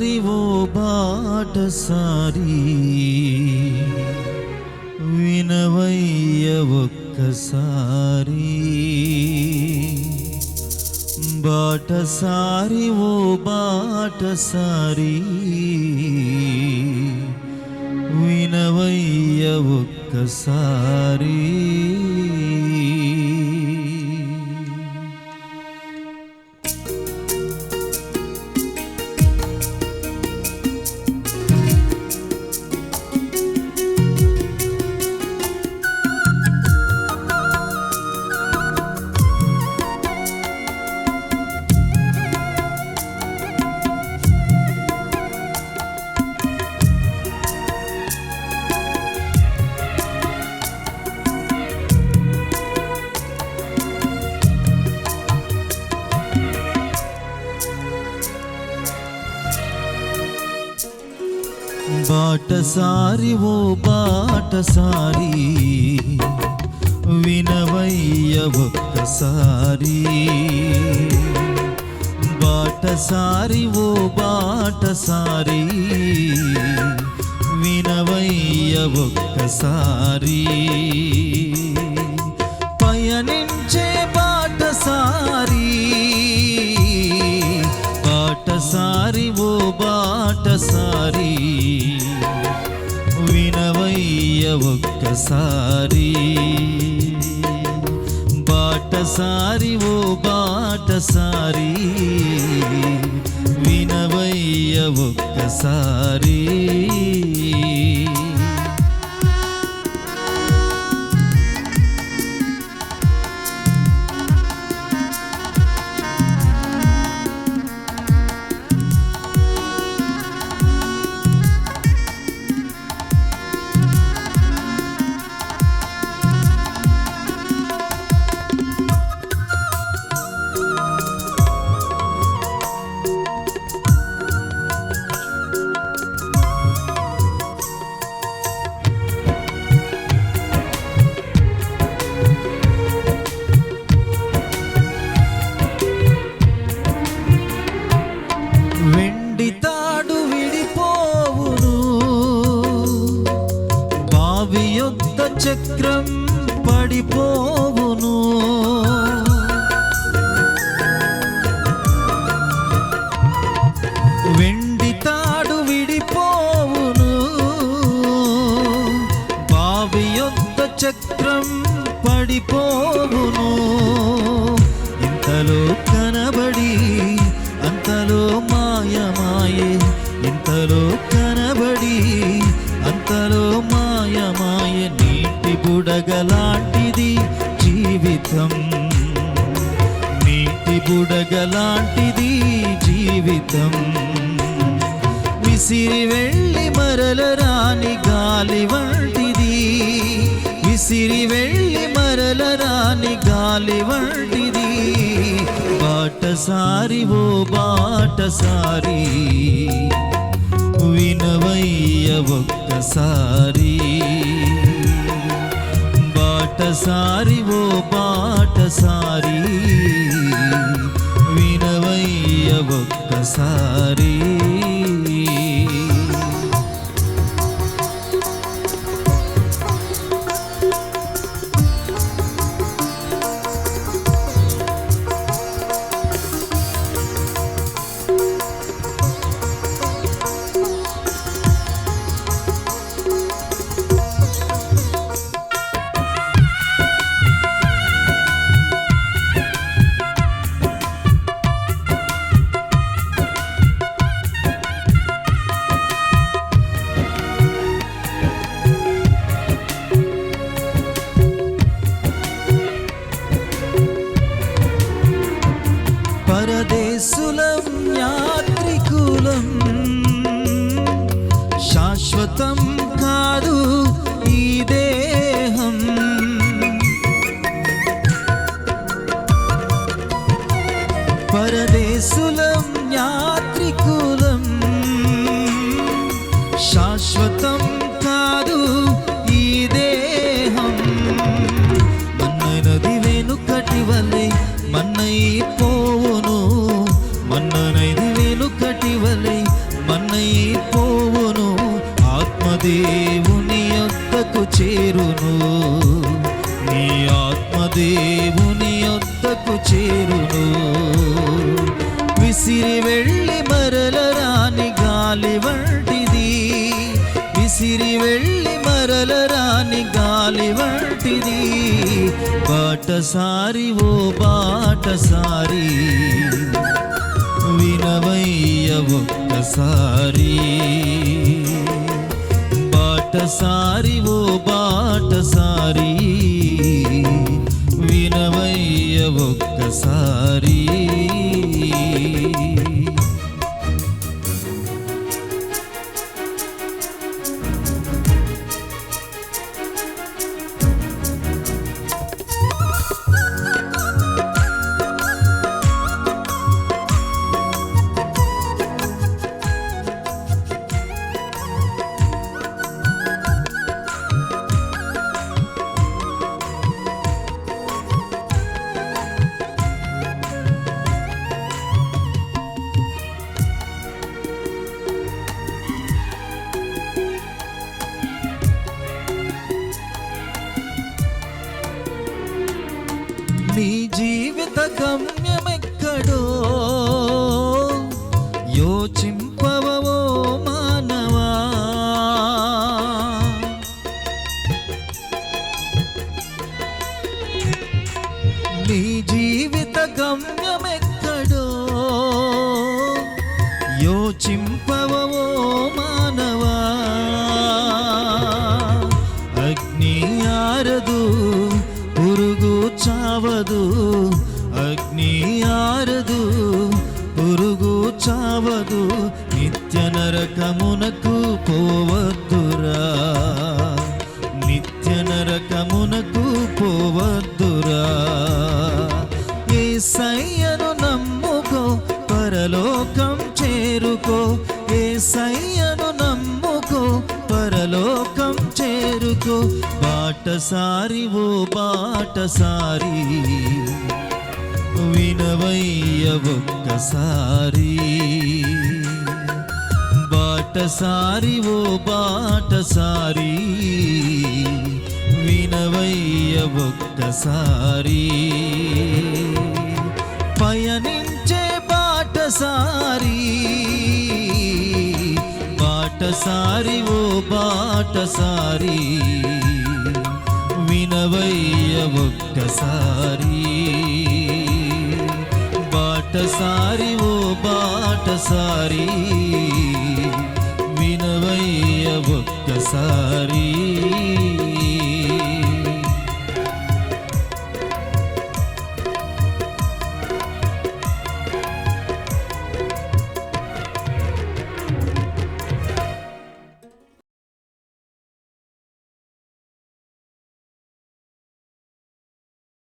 బాటసారి ఓ బాటసారి వినవయ్య ఒక్కసారి బాటసారి ఓ బాటసారి వినవయ్య ఒక్కసారి బాటసారి ఓ బాటసారి వినవయ్య ఒక్కసారి బాటసారి ఓ బాటసారి వినవయ్య ఒక్కసారి పయనించే బాటసారి బాటసారి ఓ బాటసారి వినవయ్య ఒక్కసారి బాటసారి ఓ బాటసారి వినవయ్య ఒక్కసారి చక్రం పడిపోవును వెండి తాడు విడిపోవును బావి యొద్ద చక్రం పడిపోవును ఇంతలో కనబడి అంతలో మాయమాయే ఇంతలో కనబడి అంతలో మాయమాయే నీటి బుడగలాంటిది జీవితం నీటి బుడగలాంటిది జీవితం విసిరి వెళ్ళి మరల రాని గాలి వంటిది విసిరి వెళ్ళి మరల రాని గాలి వంటిది బాటసారి ఓ బాటసారి వినవయ్య ఒక్కసారి బాటసారి ఓ బాటసారి వినవయ్య ఒక్కసారి దేవుని యొద్దకు చేరును. విసిరి వెళ్ళి మరల రాని గాలి వంటిది, విసిరి వెళ్ళి మరల రాని గాలి వంటిది. బాటసారి ఓ బాటసారి, వినవయ్య ఒక్కసారి. బాటసారి ఓ బాటసారి, వినవయ్య ఒక్కసారి. నీ జీవిత గమ్యమెక్కడో యోచింపవో మానవా. నీ జీవిత గమ్యమెక్కడో యోచింపవో మానవా. అగ్ని ఆరదు, పురుగు చావదు, అగ్ని ఆరదు, పురుగు చావదు. నిత్య నరకమునకు పోవద్దురా, నిత్య నరకమునకు పోవద్దురా. యేసయ్యను నమ్ముకో, పరలోకం చేరుకో. యేసయ్యను నమ్ముకో, పరలోకం చేరుకో. బాటసారి ఓ బాటసారి, వినవయ్య ఒక్కసారి. బాటసారి ఓ బాటసారి, వినవయ్య ఒక్కసారి. పయనించే బాటసారి, బాటసారి ఓ బాటసారి, వినవయ్య ఒక్కసారి. బాటసారి ఓ బాటసారి, వినవయ్య ఒక్కసారి.